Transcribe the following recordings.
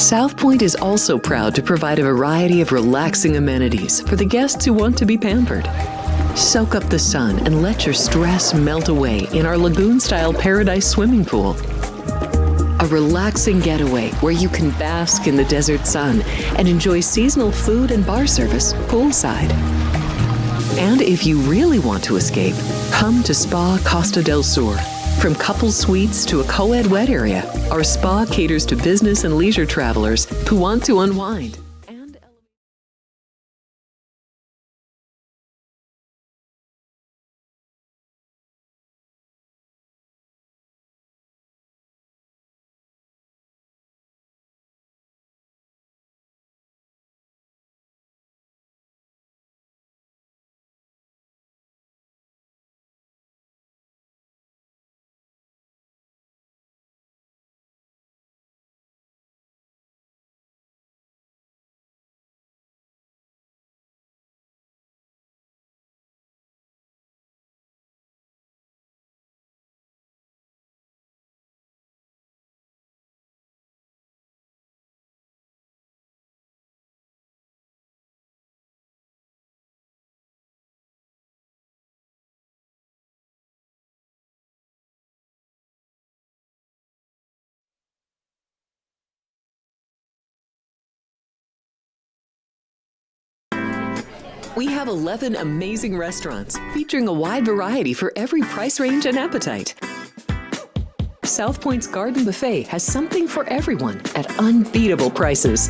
South Point is also proud to provide a variety of relaxing amenities for the guests who want to be pampered. Soak up the sun and let your stress melt away in our lagoon-style paradise swimming pool. A relaxing getaway where you can bask in the desert sun and enjoy seasonal food and bar service poolside. And if you really want to escape, come to Spa Costa del Sur. From couple suites to a co-ed wet area, our spa caters to business and leisure travelers who want to unwind. We have 11 amazing restaurants featuring a wide variety for every price range and appetite. South Point's Garden Buffet has something for everyone at unbeatable prices.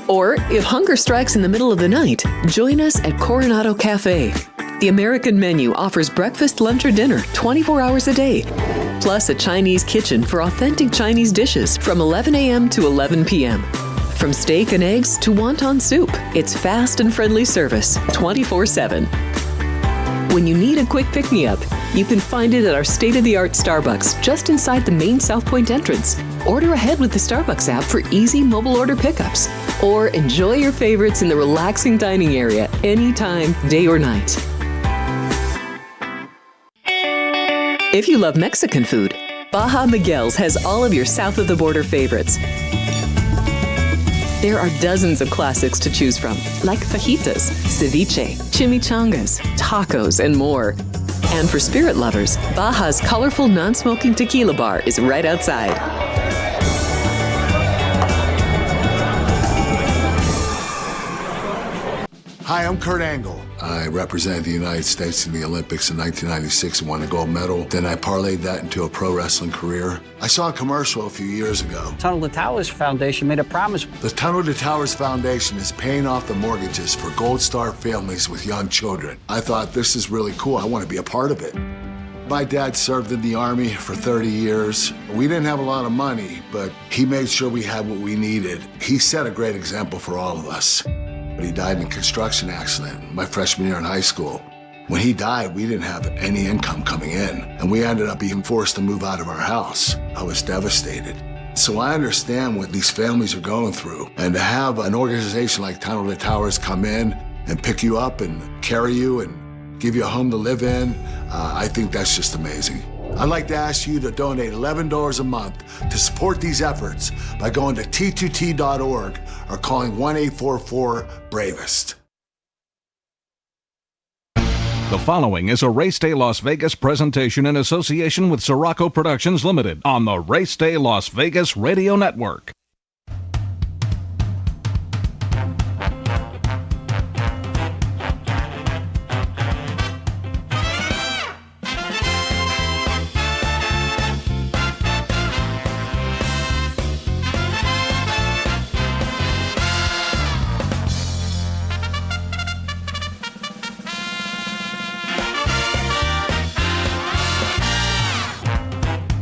Or, if hunger strikes in the middle of the night, join us at Coronado Cafe. The American menu offers breakfast, lunch, or dinner 24 hours a day, plus a Chinese kitchen for authentic Chinese dishes from 11 a.m. to 11 p.m. From steak and eggs to wonton soup, it's fast and friendly service 24/7. When you need a quick pick-me-up, you can find it at our state-of-the-art Starbucks just inside the main South Point entrance. Order ahead with the Starbucks app for easy mobile order pickups. Or enjoy your favorites in the relaxing dining area anytime, day or night. If you love Mexican food, Baja Miguel's has all of your south-of-the-border favorites. There are dozens of classics to choose from, like fajitas, ceviche, chimichangas, tacos, and more. And for spirit lovers, Baja's colorful non-smoking tequila bar is right outside. Hi, I'm Kurt Angle. I represented the United States in the Olympics in 1996 and won a gold medal. Then I parlayed that into a pro wrestling career. I saw a commercial a few years ago. Tunnel to Towers Foundation made a promise. The Tunnel to Towers Foundation is paying off the mortgages for Gold Star families with young children. I thought, this is really cool. I want to be a part of it. My dad served in the Army for 30 years. We didn't have a lot of money, but he made sure we had what we needed. He set a great example for all of us. But he died in a construction accident my freshman year in high school. When he died, we didn't have any income coming in, and we ended up being forced to move out of our house. I was devastated. So I understand what these families are going through, and to have an organization like Tunnel to Towers come in and pick you up and carry you and give you a home to live in, I think that's just amazing. I'd like to ask you to donate $11 a month to support these efforts by going to t2t.org or calling 1-844-BRAVEST. The following is a Race Day Las Vegas presentation in association with Siraco Productions Limited on the Race Day Las Vegas Radio Network.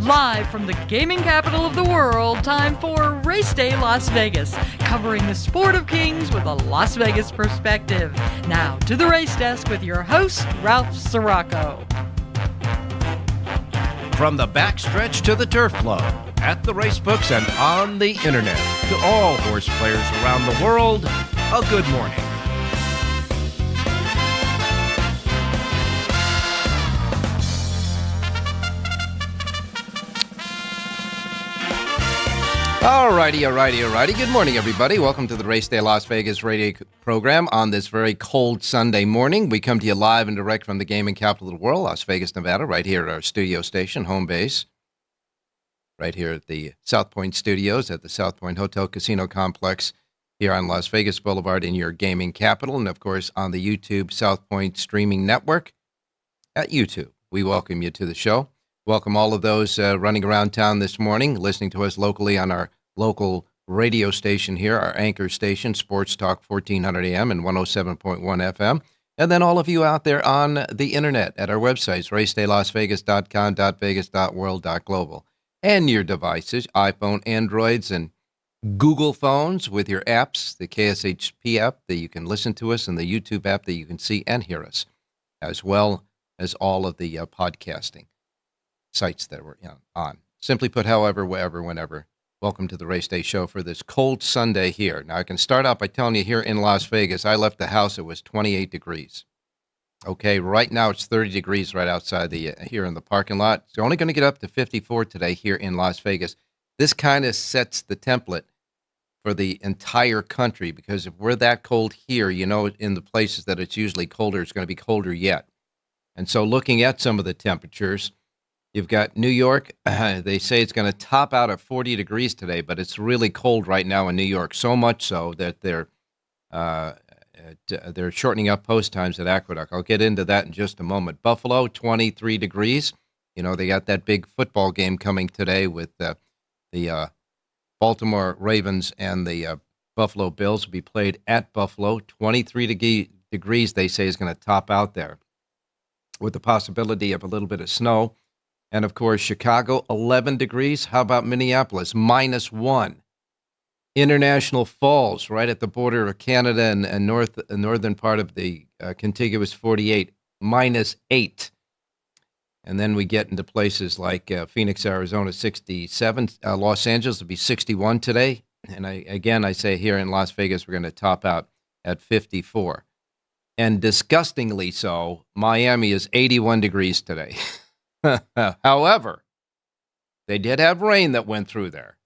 Live from the gaming capital of the world, time for Race Day Las Vegas, covering the sport of kings with a Las Vegas perspective. Now to the race desk with your host, Ralph Siraco. From the backstretch to the turf club, at the racebooks and on the internet, to all horse players around the world, a good morning. All righty. Good morning, everybody. Welcome to the Race Day Las Vegas radio program on this very cold Sunday morning. We come to you live and direct from the gaming capital of the world, Las Vegas, Nevada, right here at our studio station, home base, right here at the South Point Studios at the South Point Hotel Casino Complex here on Las Vegas Boulevard in your gaming capital, and, of course, on the YouTube South Point Streaming Network at YouTube. We welcome you to the show. Welcome all of those running around town this morning, listening to us locally on our local radio station here, our anchor station, Sports Talk 1400 AM and 107.1 FM. And then all of you out there on the internet at our websites, racedaylasvegas.com, .vegas.world, .global. And your devices, iPhone, Androids, and Google phones with your apps, the KSHP app that you can listen to us, and the YouTube app that you can see and hear us, as well as all of the podcasting sites that we're on. Simply put, however, wherever, whenever. Welcome to the Race Day Show for this cold Sunday here. Now, I can start out by telling you here in Las Vegas, I left the house, it was 28 degrees. Okay, right now it's 30 degrees right outside here in the parking lot. It's only going to get up to 54 today here in Las Vegas. This kind of sets the template for the entire country, because if we're that cold here, you know, in the places that it's usually colder, it's going to be colder yet. And so looking at some of the temperatures, you've got New York. They say it's going to top out at 40 degrees today, but it's really cold right now in New York, so much so that they're shortening up post times at Aqueduct. I'll get into that in just a moment. Buffalo, 23 degrees. You know, they got that big football game coming today with the Baltimore Ravens and the Buffalo Bills will be played at Buffalo. 23 degrees, they say, is going to top out there, with the possibility of a little bit of snow. And, of course, Chicago, 11 degrees. How about Minneapolis? -1. International Falls, right at the border of Canada and northern part of the contiguous 48, -8. And then we get into places like Phoenix, Arizona, 67. Los Angeles will be 61 today. And I say here in Las Vegas, we're going to top out at 54. And disgustingly so, Miami is 81 degrees today. However, they did have rain that went through there.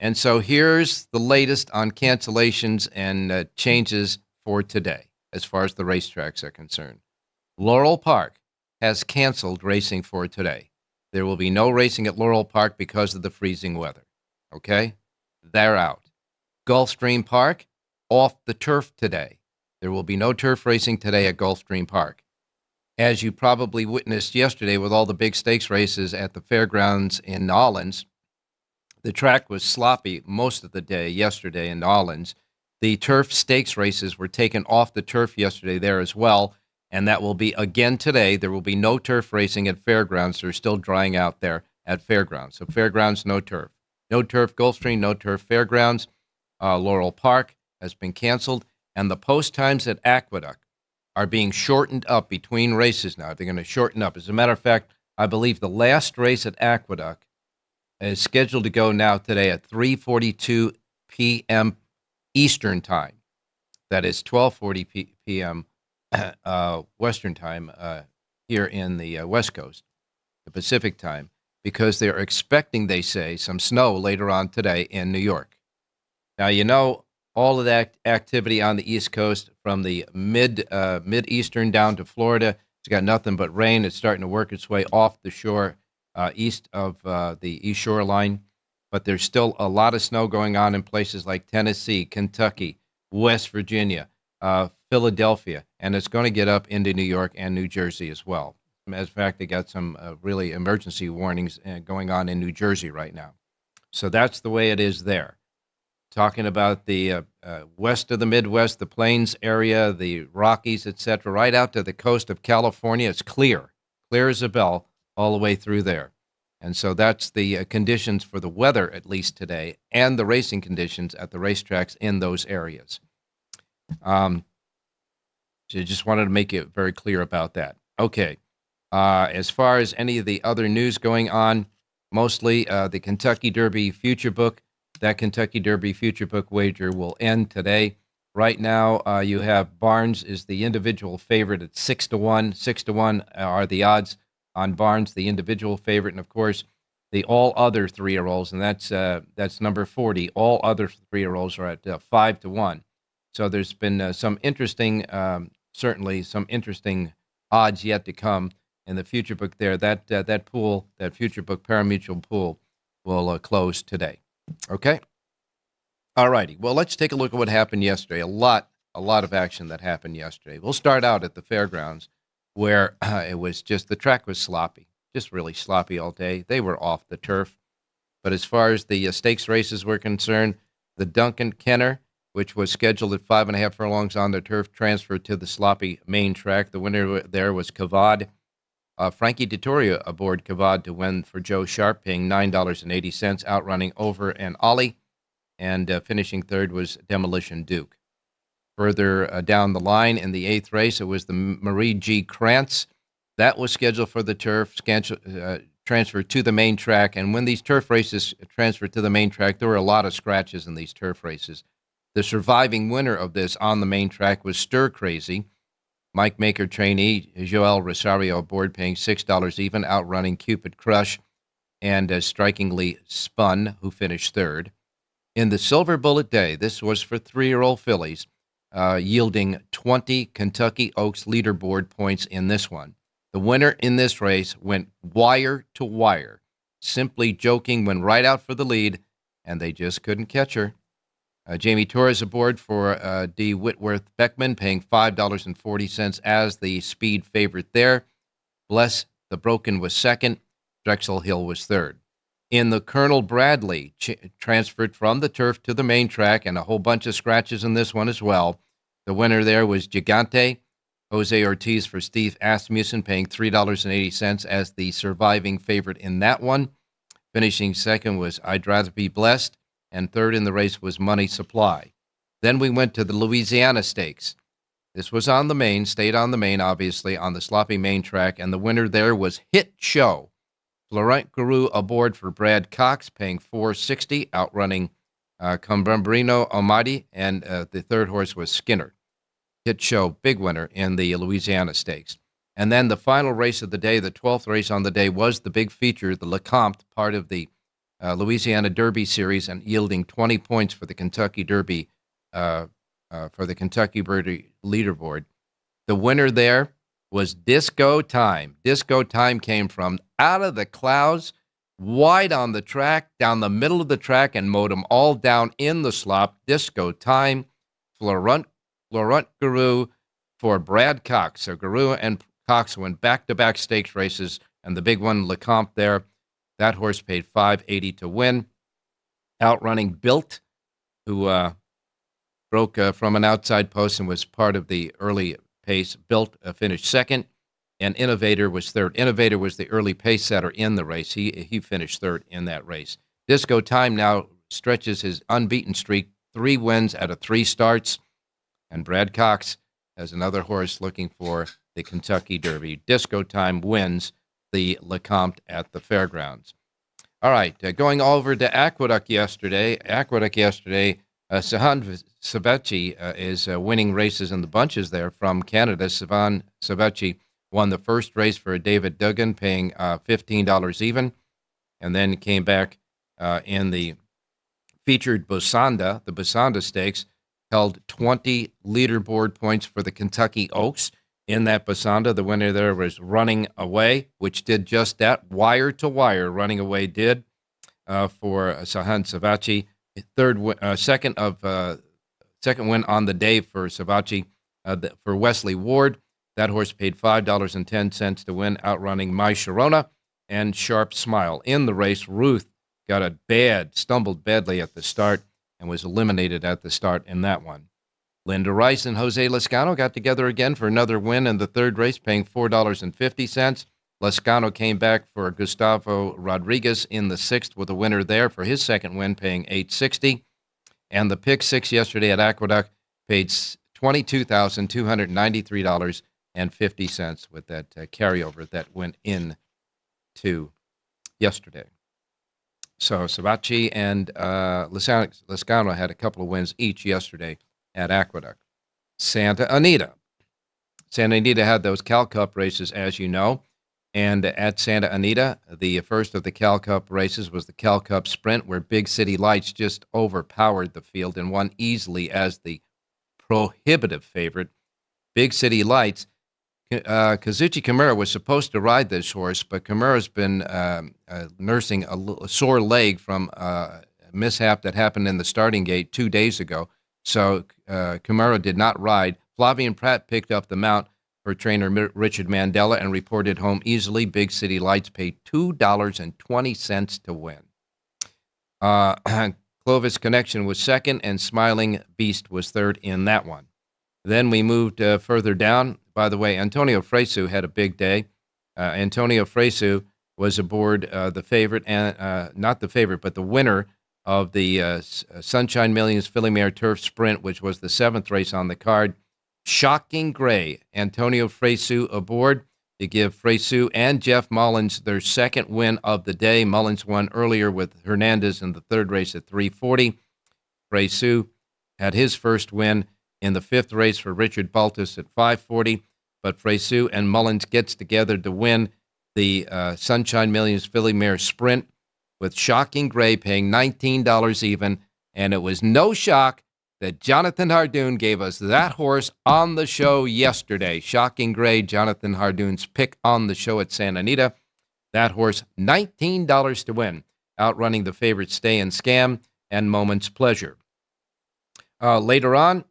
And so here's the latest on cancellations and changes for today as far as the racetracks are concerned. Laurel Park has canceled racing for today. There will be no racing at Laurel Park because of the freezing weather. Okay? They're out. Gulfstream Park, off the turf today. There will be no turf racing today at Gulfstream Park. As you probably witnessed yesterday with all the big stakes races at the fairgrounds in Nolens, the track was sloppy most of the day yesterday in Nolens. The turf stakes races were taken off the turf yesterday there as well, and that will be again today. There will be no turf racing at fairgrounds. They're still drying out there at fairgrounds. So fairgrounds, no turf. No turf Gulfstream, no turf fairgrounds. Laurel Park has been canceled, and the post times at Aqueduct are being shortened up between races now. They're going to shorten up. As a matter of fact, I believe the last race at Aqueduct is scheduled to go now today at 3:42 p.m. Eastern Time. That is 12:40 p.m. Western Time here in the West Coast, the Pacific Time, because they're expecting, they say, some snow later on today in New York. Now, you know, all of that activity on the East Coast from the mid-eastern down to Florida, it's got nothing but rain. It's starting to work its way off the shore east of the East Shore line. But there's still a lot of snow going on in places like Tennessee, Kentucky, West Virginia, Philadelphia, and it's going to get up into New York and New Jersey as well. As a matter of fact, they got some really emergency warnings going on in New Jersey right now. So that's the way it is there. Talking about the west of the Midwest, the Plains area, the Rockies, etc., right out to the coast of California. It's clear as a bell all the way through there. And so that's the conditions for the weather, at least today, and the racing conditions at the racetracks in those areas. So just wanted to make it very clear about that. Okay. As far as any of the other news going on, mostly the Kentucky Derby Future Book. That Kentucky Derby Future Book wager will end today. Right now, you have Barnes is the individual favorite at 6-1. 6-1 are the odds on Barnes, the individual favorite. And, of course, the all other 3-year-olds, and that's number 40. All other 3-year-olds are at 5-1. So there's been some interesting, certainly some interesting odds yet to come in the future book there. That pool, that future book parimutuel pool, will close today. Okay. All righty. Well, let's take a look at what happened yesterday. A lot of action that happened yesterday. We'll start out at the fairgrounds, where it was just, the track was sloppy, just really sloppy all day. They were off the turf. But as far as the stakes races were concerned, the Duncan Kenner, which was scheduled at 5.5 furlongs on the turf, transferred to the sloppy main track. The winner there was Cavad. Frankie Dettoria aboard Cavad to win for Joe Sharp, paying $9.80, outrunning Over and Ollie. And finishing third was Demolition Duke. Further down the line in the 8th race, it was the Marie G. Krantz. That was scheduled for the turf, transferred to the main track. And when these turf races transferred to the main track, there were a lot of scratches in these turf races. The surviving winner of this on the main track was Stir Crazy. Mike Maker trainee Joel Rosario aboard, paying $6 even, outrunning Cupid Crush and Strikingly Spun, who finished third. In the Silver Bullet Day, this was for 3-year-old fillies, yielding 20 Kentucky Oaks leaderboard points in this one. The winner in this race went wire to wire. Simply Joking went right out for the lead, and they just couldn't catch her. Jamie Torres aboard for D. Whitworth Beckman, paying $5.40 as the speed favorite there. Bless the Broken was second. Drexel Hill was third. In the Colonel Bradley, transferred from the turf to the main track, and a whole bunch of scratches in this one as well. The winner there was Gigante. Jose Ortiz for Steve Asmussen, paying $3.80 as the surviving favorite in that one. Finishing second was I'd Rather Be Blessed, and third in the race was Money Supply. Then we went to the Louisiana Stakes. This was on the main, stayed on the main, obviously, on the sloppy main track, and the winner there was Hit Show. Florent Guru aboard for Brad Cox, paying $4.60, outrunning Combambrino Almighty, and the third horse was Skinner. Hit Show, big winner in the Louisiana Stakes. And then the final race of the day, the 12th race on the day, was the big feature, the Lecomte, part of the Louisiana Derby Series, and yielding 20 points for the Kentucky Derby, for the Kentucky Derby leaderboard. The winner there was Disco Time. Disco Time came from out of the clouds, wide on the track, down the middle of the track, and mowed them all down in the slop. Disco Time, Florent Guru for Brad Cox. So Guru and Cox went back-to-back stakes races, and the big one, Lecomte there, that horse paid $5.80 to win, outrunning Built, who broke from an outside post and was part of the early pace. Built finished second, and Innovator was third. Innovator was the early pace setter in the race. He finished third in that race. Disco Time now stretches his unbeaten streak, 3 wins out of 3 starts, and Brad Cox has another horse looking for the Kentucky Derby. Disco Time wins the Lecomte at the fairgrounds. All right, going over to Aqueduct yesterday. Sahan Savechi is winning races in the bunches there from Canada. Sahan Savechi won the first race for David Duggan, paying $15 even, and then came back in the featured Busanda. The Busanda Stakes held 20 leaderboard points for the Kentucky Oaks. In that Busanda, the winner there was Running Away, which did just that, wire to wire. Running Away did for Sahan Savechi. Second win on the day for Savechi for Wesley Ward. That horse paid $5.10 to win, outrunning My Sharona and Sharp Smile. In the race, Ruth stumbled badly at the start and was eliminated at the start in that one. Linda Rice and Jose Lescano got together again for another win in the third race, paying $4.50. Lescano came back for Gustavo Rodriguez in the 6th with a winner there for his second win, paying $8.60. And the pick 6 yesterday at Aqueduct paid $22,293.50 with that carryover that went in to yesterday. So Savechi and Lescano had a couple of wins each yesterday at Aqueduct. Santa Anita had those Cal Cup races, as you know. And at Santa Anita, the first of the Cal Cup races was the Cal Cup Sprint, where Big City Lights just overpowered the field and won easily as the prohibitive favorite. Big City Lights, Kazuchi Kimura was supposed to ride this horse, but Kimura's been nursing a sore leg from a mishap that happened in the starting gate 2 days ago. So Kimura did not ride. Flavian Pratt picked up the mount for trainer Richard Mandela and reported home easily. Big City Lights paid $2.20 to win. Clovis Connection was second, and Smiling Beast was third in that one. Then we moved further down. By the way, Antonio Fresu had a big day. Antonio Fresu was aboard the favorite, and not the favorite, but the winner of the Sunshine Millions Filly Mare Turf Sprint, which was the 7th race on the card. Shocking Gray, Antonio Fresu aboard to give Fresu and Jeff Mullins their second win of the day. Mullins won earlier with Hernandez in the 3rd race at 3:40. Fresu had his first win in the 5th race for Richard Baltus at 5:40, but Fresu and Mullins gets together to win the Sunshine Millions Filly Mare Sprint with Shocking Gray paying $19 even, and it was no shock that Jonathan Hardoon gave us that horse on the show yesterday. Shocking Gray, Jonathan Hardoon's pick on the show at Santa Anita. That horse, $19 to win, outrunning the favorite Stay and Scam and Moment's Pleasure. Later on,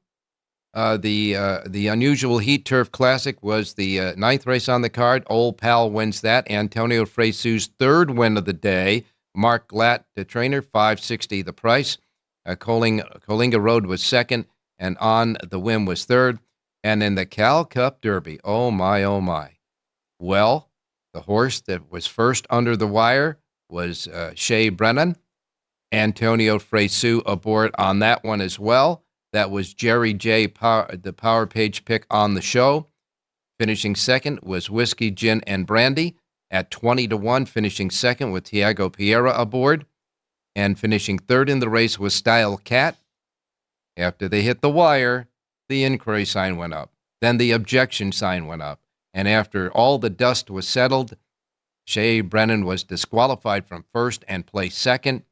the Unusual Heat Turf Classic was the 9th race on the card. Old Pal wins that. Antonio Fresu's 3rd win of the day. Mark Glatt, the trainer, $5.60 the price. Coalinga Road was second, and On the Whim was third. And in the Cal Cup Derby, oh my. Well, the horse that was first under the wire was Shea Brennan. Antonio Fresu aboard on that one as well. That was Jerry J., the Power Page pick on the show. Finishing second was Whiskey, Gin, and Brandy at 20-1, finishing second with Tiago Piera aboard. And finishing third in the race was Style Cat. After they hit the wire, the inquiry sign went up. Then the objection sign went up. And after all the dust was settled, Shea Brennan was disqualified from first and placed second.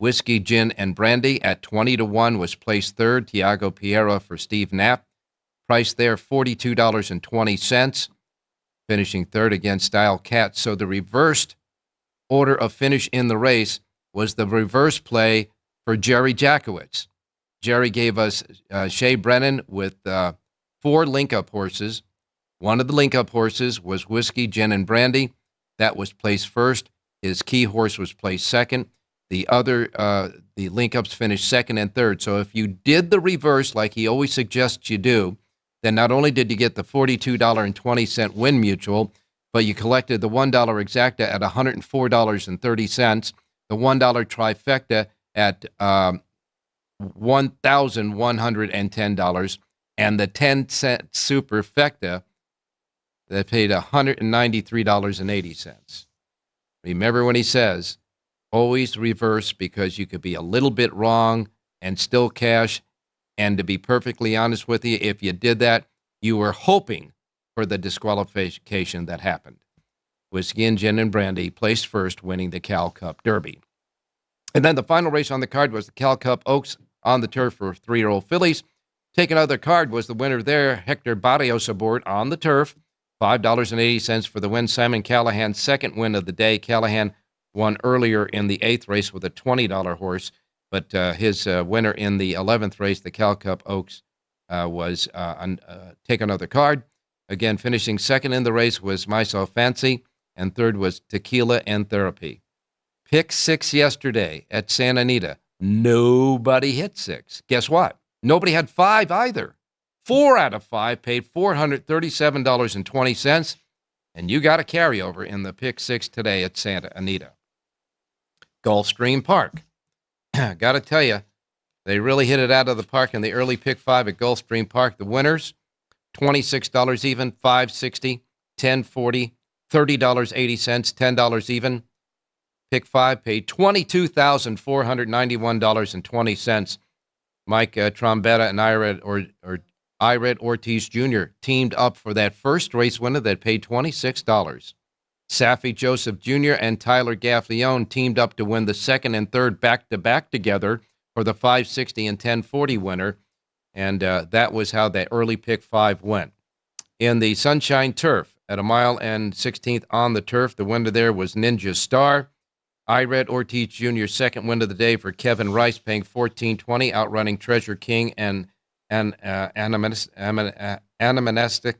Whiskey, Gin, and Brandy at 20-1 was placed third. Tiago Piera for Steve Knapp. Price there, $42.20. Finishing third against Style Cat. So the reversed order of finish in the race was the reverse play for Jerry Jackowitz. Jerry gave us Shea Brennan with 4 link-up horses. One of the link-up horses was Whiskey, Gin, and Brandy. That was placed first. His key horse was placed second. The other, the link-ups finished second and third. So if you did the reverse like he always suggests you do, then not only did you get the $42.20 win mutual, but you collected the $1 exacta at $104.30, the $1 trifecta at $1,110, and the 10-cent superfecta that paid $193.80. Remember when he says, always reverse, because you could be a little bit wrong and still cash. And to be perfectly honest with you, if you did that, you were hoping for the disqualification that happened. Whiskey and Gin and Brandy placed first, winning the Cal Cup Derby. And then the final race on the card was the Cal Cup Oaks on the turf for 3-year-old fillies. Taking out the card was the winner there, Hector Barrios aboard on the turf. $5.80 for the win. Simon Callahan's second win of the day. Callahan won earlier in the 8th race with a $20 horse, but his winner in the 11th race, the Cal Cup Oaks, was Take Another Card. Again, finishing second in the race was Myself Fancy, and third was Tequila and Therapy. Pick 6 yesterday at Santa Anita. Nobody hit 6. Guess what? Nobody had 5 either. 4 out of 5 paid $437.20, and you got a carryover in the Pick 6 today at Santa Anita. Gulfstream Park. Got to tell you, they really hit it out of the park in the early Pick 5 at Gulfstream Park. The winners, $26 even, $5.60, $10.40, $30.80, $10 even. Pick 5 paid $22,491.20. Mike Trombetta and Ired Ortiz Jr. teamed up for that first race winner that paid $26. Safi Joseph Jr. and Tyler Gaffleone teamed up to win the second and third back-to-back together for the 560 and 1040 winner, and that was how that early pick 5 went. In the Sunshine Turf, at a mile and 16th on the turf, the winner there was Ninja Star. Ired Ortiz Jr.'s second win of the day for Kevin Rice, paying $14.20, outrunning Treasure King and Animanistic,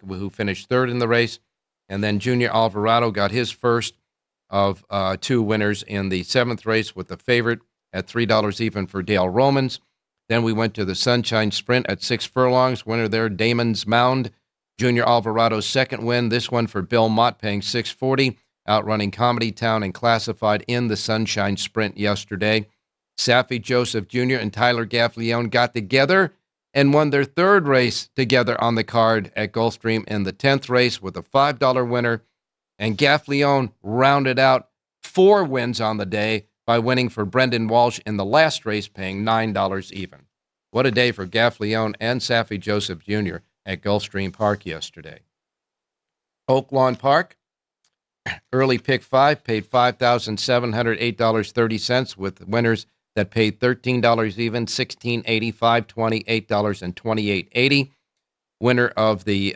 who finished third in the race. And then Junior Alvarado got his first of 2 winners in the 7th race with the favorite at $3 even for Dale Romans. Then we went to the Sunshine Sprint at 6 furlongs. Winner there, Damon's Mound. Junior Alvarado's second win, this one for Bill Mott, paying $6.40, outrunning Comedy Town and Classified in the Sunshine Sprint yesterday. Safi Joseph Jr. and Tyler Gaffleone got together and won their third race together on the card at Gulfstream in the 10th race with a $5 winner. And Gaffleone rounded out 4 wins on the day by winning for Brendan Walsh in the last race, paying $9 even. What a day for Gaffleone and Safi Joseph Jr. at Gulfstream Park yesterday. Oaklawn Park, early pick 5 paid $5,708.30 with winners that paid $13 even, $16.80, $5.20, $8, and $28.80. Winner of the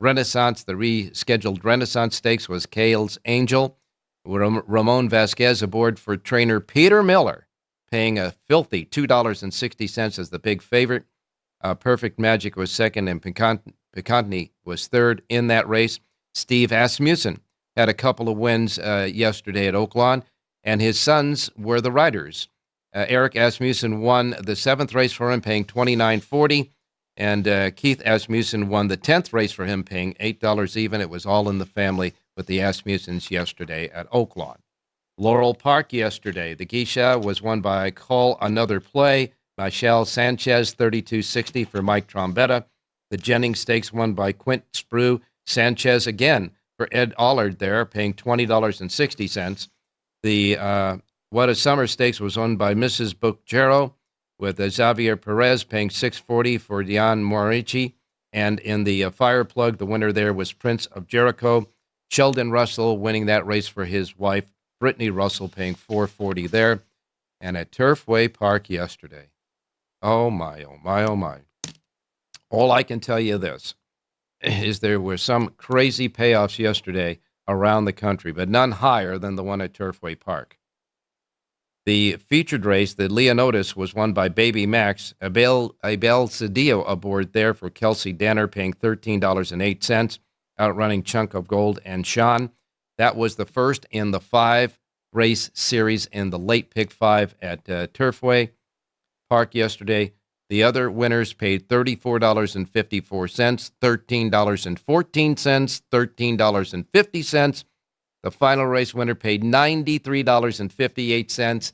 Renaissance, the rescheduled Renaissance Stakes, was Kale's Angel. Ramon Vasquez aboard for trainer Peter Miller, paying a filthy $2.60 as the big favorite. Perfect Magic was second, and Picantini was third in that race. Steve Asmussen had a couple of wins yesterday at Oaklawn, and his sons were the riders. Eric Asmussen won the 7th race for him, paying $29.40, and Keith Asmussen won the 10th race for him, paying $8 even. It was all in the family with the Asmussens yesterday at Oaklawn. Laurel Park yesterday, the Geisha was won by Call Another Play, Michelle Sanchez, $32.60 for Mike Trombetta. The Jennings Stakes won by Quint Sprue, Sanchez again for Ed Allard there, paying $20.60. The What a Summer Stakes was won by Mrs. Bucchero with Xavier Perez, paying $6.40 for Dion Morici. And in the Fire Plug, the winner there was Prince of Jericho. Sheldon Russell winning that race for his wife, Brittany Russell, paying $4.40 there. And at Turfway Park yesterday, oh my, oh my, oh my. All I can tell you this is there were some crazy payoffs yesterday around the country, but none higher than the one at Turfway Park. The featured race, the Leonotis, was won by Baby Max. Abel Cedillo aboard there for Kelsey Danner, paying $13.08, outrunning Chunk of Gold and Sean. That was the first in the 5-race series in the late pick 5 at Turfway Park yesterday. The other winners paid $34.54, $13.14, $13.50. The final race winner paid $93.58.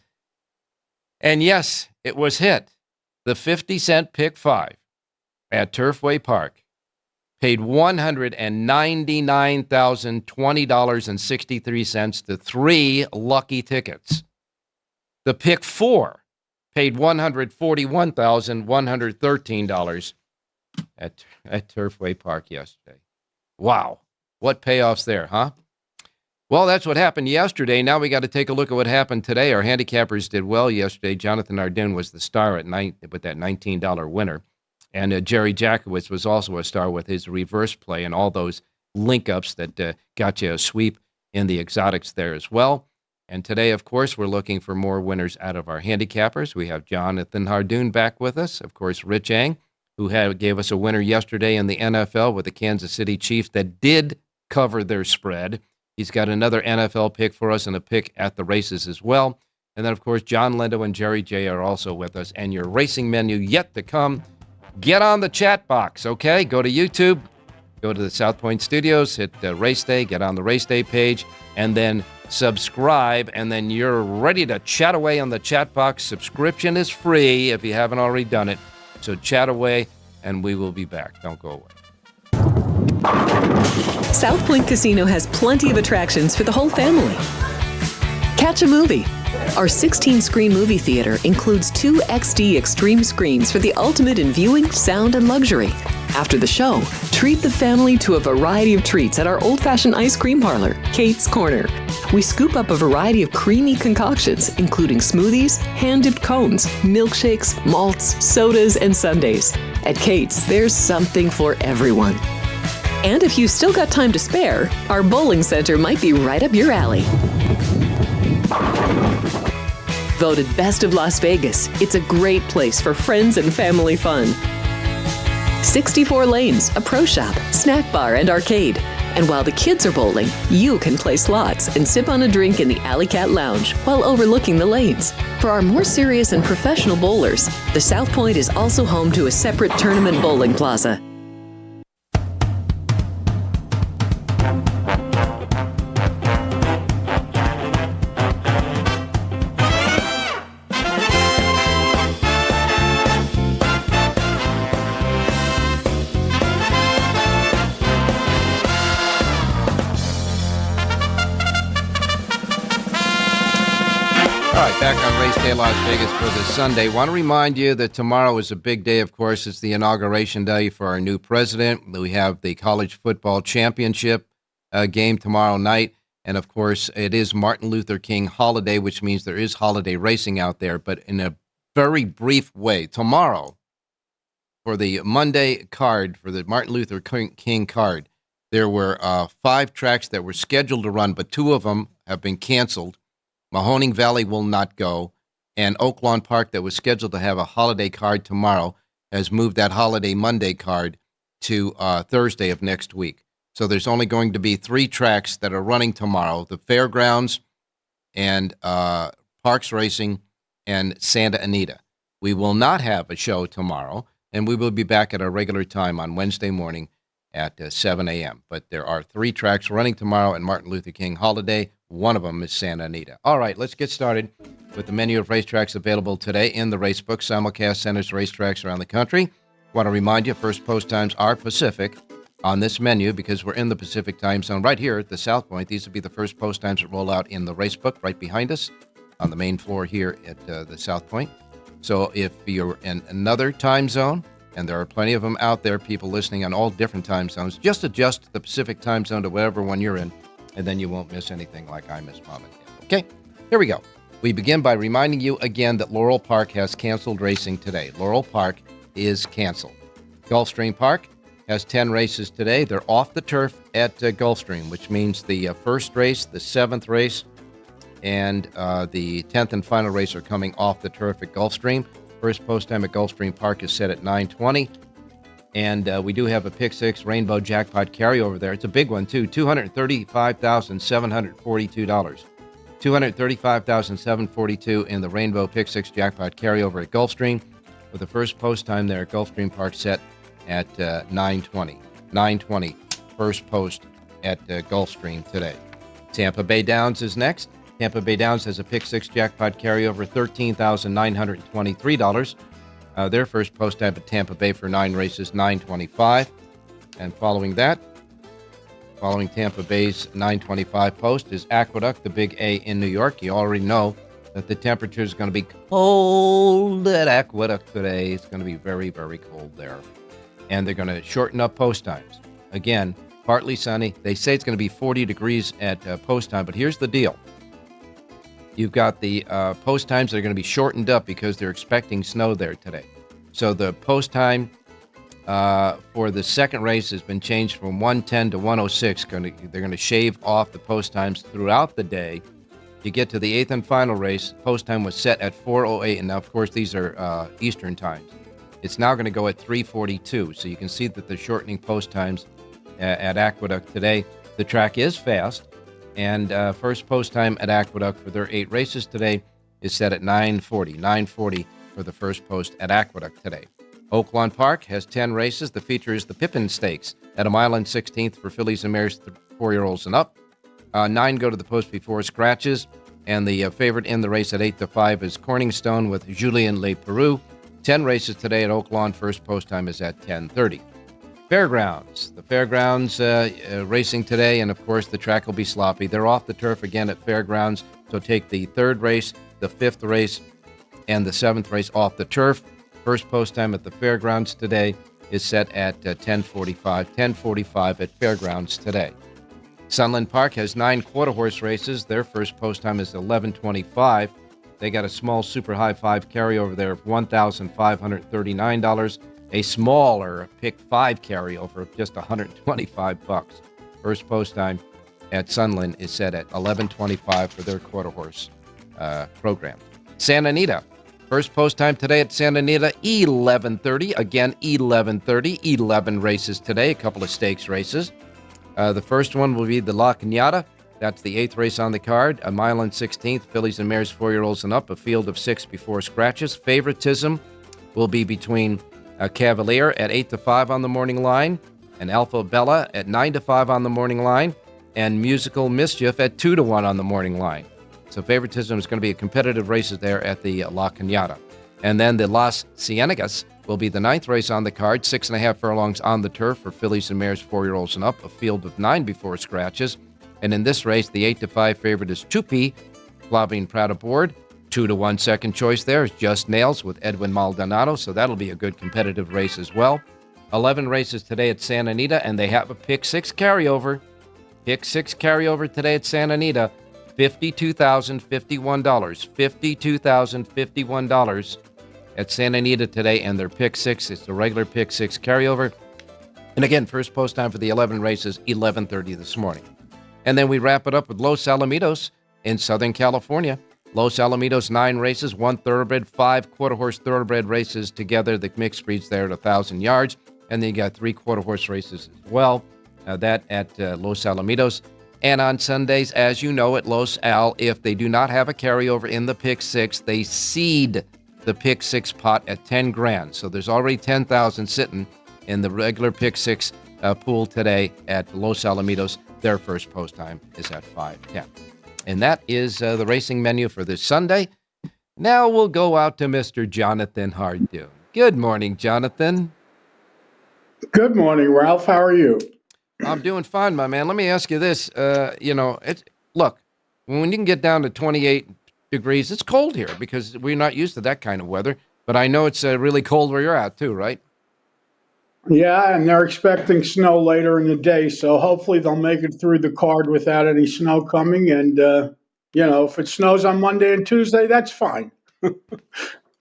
And yes, it was hit. The 50-cent pick 5 at Turfway Park paid $199,020.63 to 3 lucky tickets. The pick 4 paid $141,113 at Turfway Park yesterday. Wow. What payoffs there, huh? Well, that's what happened yesterday. Now we got to take a look at what happened today. Our handicappers did well yesterday. Jonathan Ardern was the star at night with that $19 winner. And Jerry Jackowitz was also a star with his reverse play and all those link-ups that got you a sweep in the exotics there as well. And today, of course, we're looking for more winners out of our handicappers. We have Jonathan Ardern back with us. Of course, Rich Eng, who gave us a winner yesterday in the NFL with the Kansas City Chiefs that did cover their spread. He's got another NFL pick for us and a pick at the races as well. And then, of course, John Lindo and Jerry J are also with us. And your racing menu yet to come. Get on the chat box, okay? Go to YouTube, go to the South Point Studios, hit Race Day, get on the Race Day page, and then subscribe, and then you're ready to chat away on the chat box. Subscription is free if you haven't already done it. So chat away, and we will be back. Don't go away. South Point Casino has plenty of attractions for the whole family. Catch a movie. Our 16-screen movie theater includes 2 XD Extreme screens for the ultimate in viewing, sound, and luxury. After the show, treat the family to a variety of treats at our old-fashioned ice cream parlor, Kate's Corner. We scoop up a variety of creamy concoctions, including smoothies, hand-dipped cones, milkshakes, malts, sodas, and sundaes. At Kate's, there's something for everyone. And if you've still got time to spare, our bowling center might be right up your alley. Voted Best of Las Vegas, it's a great place for friends and family fun. 64 lanes, a pro shop, snack bar, and arcade. And while the kids are bowling, you can play slots and sip on a drink in the Alley Cat Lounge while overlooking the lanes. For our more serious and professional bowlers, the South Point is also home to a separate tournament bowling plaza. Back on Race Day Las Vegas for this Sunday. Want to remind you that tomorrow is a big day, of course. It's the inauguration day for our new president. We have the college football championship game tomorrow night. And, of course, it is Martin Luther King holiday, which means there is holiday racing out there. But in a very brief way, tomorrow, for the Monday card, for the Martin Luther King card, there were 5 tracks that were scheduled to run, but 2 of them have been canceled. Mahoning Valley will not go, and Oaklawn Park, that was scheduled to have a holiday card tomorrow, has moved that holiday Monday card to Thursday of next week. So there's only going to be 3 tracks that are running tomorrow: the Fairgrounds and Parks Racing and Santa Anita. We will not have a show tomorrow, and we will be back at our regular time on Wednesday morning at 7 a.m. But there are 3 tracks running tomorrow at Martin Luther King holiday. One of them is Santa Anita. All right, let's get started with the menu of racetracks available today in the Racebook. Simulcast centers racetracks around the country. Want to remind you, first post times are Pacific on this menu because we're in the Pacific time zone right here at the South Point. These will be the first post times that roll out in the Racebook right behind us on the main floor here at the South Point. So if you're in another time zone, and there are plenty of them out there, people listening on all different time zones, just adjust the Pacific time zone to whatever one you're in, and then you won't miss anything like I miss Mom and Dad. Okay, here we go. We begin by reminding you again that Laurel Park has canceled racing today. Laurel Park is canceled. Gulfstream Park has 10 races today. They're off the turf at Gulfstream, which means the first race, the 7th race, and the 10th and final race are coming off the turf at Gulfstream. First post time at Gulfstream Park is set at 9:20. And we do have a Pick 6 Rainbow Jackpot carryover there. It's a big one, too. $235,742. $235,742 in the Rainbow Pick 6 Jackpot carryover at Gulfstream, with the first post time there at Gulfstream Park set at 9:20. 9:20, first post at Gulfstream today. Tampa Bay Downs is next. Tampa Bay Downs has a Pick 6 Jackpot carryover, $13,923. Their first post time at Tampa Bay for 9 races, 9:25. And following Tampa Bay's 9:25 post is Aqueduct, the Big A in New York. You already know that the temperature is going to be cold at Aqueduct today. It's going to be very, very cold there. And they're going to shorten up post times. Again, partly sunny. They say it's going to be 40 degrees at post time, but here's the deal. You've got the post times that are going to be shortened up because they're expecting snow there today. So the post time for the second race has been changed from 1:10 to 1:06. They're going to shave off the post times throughout the day. You get to the 8th and final race, post time was set at 4:08, and now, of course, these are Eastern times. It's now going to go at 3:42, so you can see that they're shortening post times at Aqueduct today. The track is fast. And first post time at Aqueduct for their 8 races today is set at 9:40. 9:40 for the first post at Aqueduct today. Oaklawn Park has 10 races. The feature is the Pippin Stakes at 1.16 for fillies and mares 4-year-olds and up. 9 go to the post before scratches. And the favorite in the race at 8-5 is Corningstone with Julien Le Peru. 10 races today at Oaklawn. First post time is at 10:30. Fairgrounds. The Fairgrounds racing today, and of course the track will be sloppy. They're off the turf again at Fairgrounds, so take the 3rd race, the 5th race, and the 7th race off the turf. First post time at the Fairgrounds today is set at 10:45 at Fairgrounds today. Sunland Park has 9 quarter-horse races. Their first post time is 11:25. They got a small Super High 5 carryover there of $1,539. A smaller Pick 5 carryover of just $125. First post time at Sunland is set at 11:25 for their quarter-horse program. Santa Anita. First post time today at Santa Anita, 11:30. Again, 11:30. 11 races today, a couple of stakes races. The first one will be the La Cañada. That's the 8th race on the card. A mile and 16th, fillies and mares, 4-year-olds and up. A field of 6 before scratches. Favoritism will be between Cavalier at 8-5 on the morning line, and Alpha Bella at 9-5 on the morning line, and Musical Mischief at 2-1 on the morning line. So favoritism is going to be a competitive races there at the La Cañada. And then the Las Cienegas will be the 9th race on the card, 6.5 furlongs on the turf for fillies and mares, 4-year-olds and up, a field of 9 before scratches. And in this race, the 8-5 favorite is Chupi, Flavien Prat aboard. 2-1 second choice there is Just Nails with Edwin Maldonado, so that'll be a good competitive race as well. 11 races today at Santa Anita, and they have a Pick 6 carryover. Pick 6 carryover today at Santa Anita. $52,051. $52,051 at Santa Anita today, and their Pick 6. It's the regular Pick 6 carryover. And again, first post time for the 11 races, 11:30 this morning. And then we wrap it up with Los Alamitos in Southern California. Los Alamitos, 9 races, 1 thoroughbred, 5 quarter-horse thoroughbred races together. The mixed breeds there at 1,000 yards. And then you got 3 quarter-horse races as well. That at Los Alamitos. And on Sundays, as you know, at Los Al, if they do not have a carryover in the Pick 6, they seed the Pick 6 pot at $10,000. So there's already $10,000 sitting in the regular Pick 6 pool today at Los Alamitos. Their first post time is at 5:10. And that is the racing menu for this Sunday. Now we'll go out to Mr. Jonathan Hardoon. Good morning, Jonathan. Good morning, Ralph. How are you? I'm doing fine, my man. Let me ask you this. Look, when you can get down to 28 degrees, it's cold here because we're not used to that kind of weather. But I know it's really cold where you're at, too, right? Yeah, and they're expecting snow later in the day, so hopefully they'll make it through the card without any snow coming. And, if it snows on Monday and Tuesday, that's fine.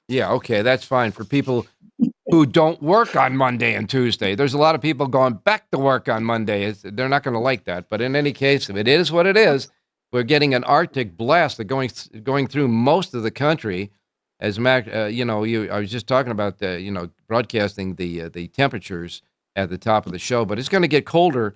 Yeah, okay, that's fine for people who don't work on Monday and Tuesday. There's a lot of people going back to work on Monday. They're not going to like that. But in any case, if it is what it is, we're getting an Arctic blast that going through most of the country. As Mac, I was just talking about broadcasting the temperatures at the top of the show, but it's going to get colder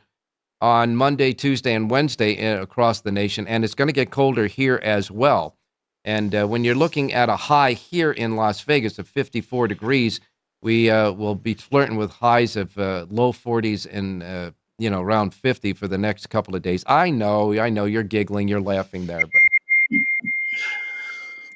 on Monday, Tuesday, and Wednesday across the nation, and it's going to get colder here as well. And when you're looking at a high here in Las Vegas of 54 degrees, we will be flirting with highs of low 40s and around 50 for the next couple of days. I know, you're giggling, you're laughing there, but.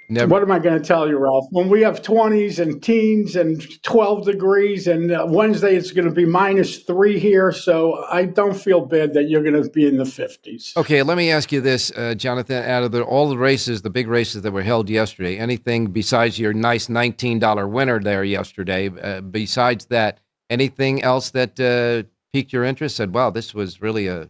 Never. What am I going to tell you, Ralph? When we have 20s and teens and 12 degrees, and Wednesday it's going to be -3 here, so I don't feel bad that you're going to be in the 50s. Okay, let me ask you this, Jonathan. Out of all the races, the big races that were held yesterday, anything besides your nice $19 winner there yesterday, besides that, anything else that piqued your interest? Said, wow, this was really a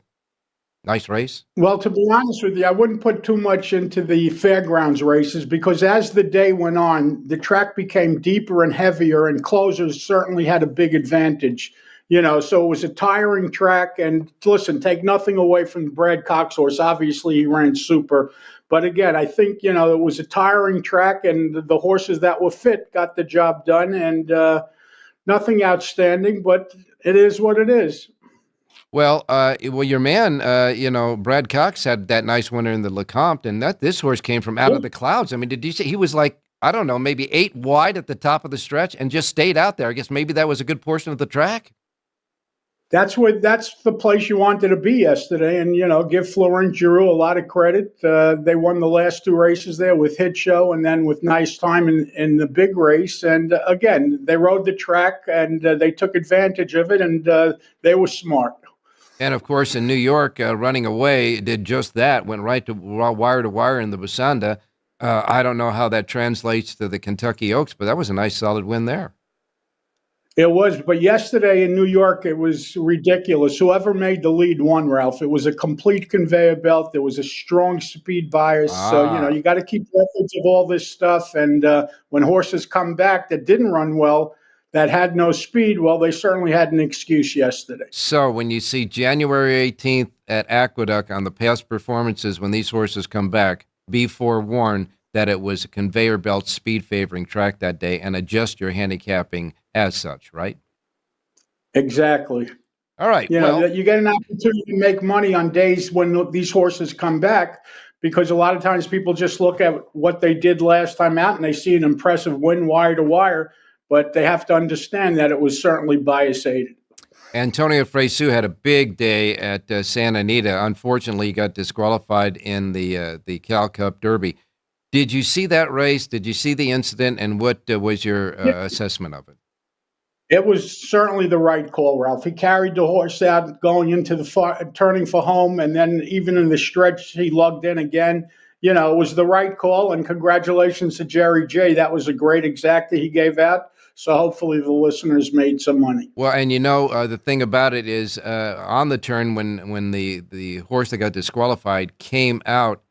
nice race? Well, to be honest with you, I wouldn't put too much into the fairgrounds races because as the day went on, the track became deeper and heavier, and closers certainly had a big advantage. So it was a tiring track. And listen, take nothing away from Brad Cox horse. Obviously, he ran super. But again, I think, it was a tiring track, and the horses that were fit got the job done. And nothing outstanding, but it is what it is. Well, your man, Brad Cox had that nice winner in the Lecomte, and this horse came from out of the clouds. I mean, did you see he was like, I don't know, maybe 8 wide at the top of the stretch and just stayed out there? I guess maybe that was a good portion of the track. That's the place you wanted to be yesterday, and give Florent Giroux a lot of credit. They won the last 2 races there with Hit Show, and then with Nice Time in the big race. And again, they rode the track and they took advantage of it, and they were smart. And, of course, in New York, Running Away did just that, went right to wire in the Basanda. I don't know how that translates to the Kentucky Oaks, but that was a nice, solid win there. It was, but yesterday in New York, it was ridiculous. Whoever made the lead won, Ralph. It was a complete conveyor belt. There was a strong speed bias. So, Ah, you got to keep records of all this stuff. And when horses come back that didn't run well, that had no speed, well, they certainly had an excuse yesterday. so when you see January 18th at Aqueduct on the past performances, when these horses come back, be forewarned that it was a conveyor belt speed favoring track that day and adjust your handicapping as such, right? Exactly. All right. That you get an opportunity to make money on days when these horses come back, because a lot of times people just look at what they did last time out and they see an impressive win wire to wire, but they have to understand that it was certainly bias aided. Antonio Fresu had a big day at Santa Anita. Unfortunately, he got disqualified in the Cal Cup Derby. Did you see that race? Did you see the incident? And what was your assessment of it? It was certainly the right call, Ralph. He carried the horse out going into the turning for home, and then even in the stretch, he lugged in again. It was the right call, and congratulations to Jerry J. That was a great exacta he gave out. So hopefully the listeners made some money. Well, and the thing about it is on the turn when the horse that got disqualified came out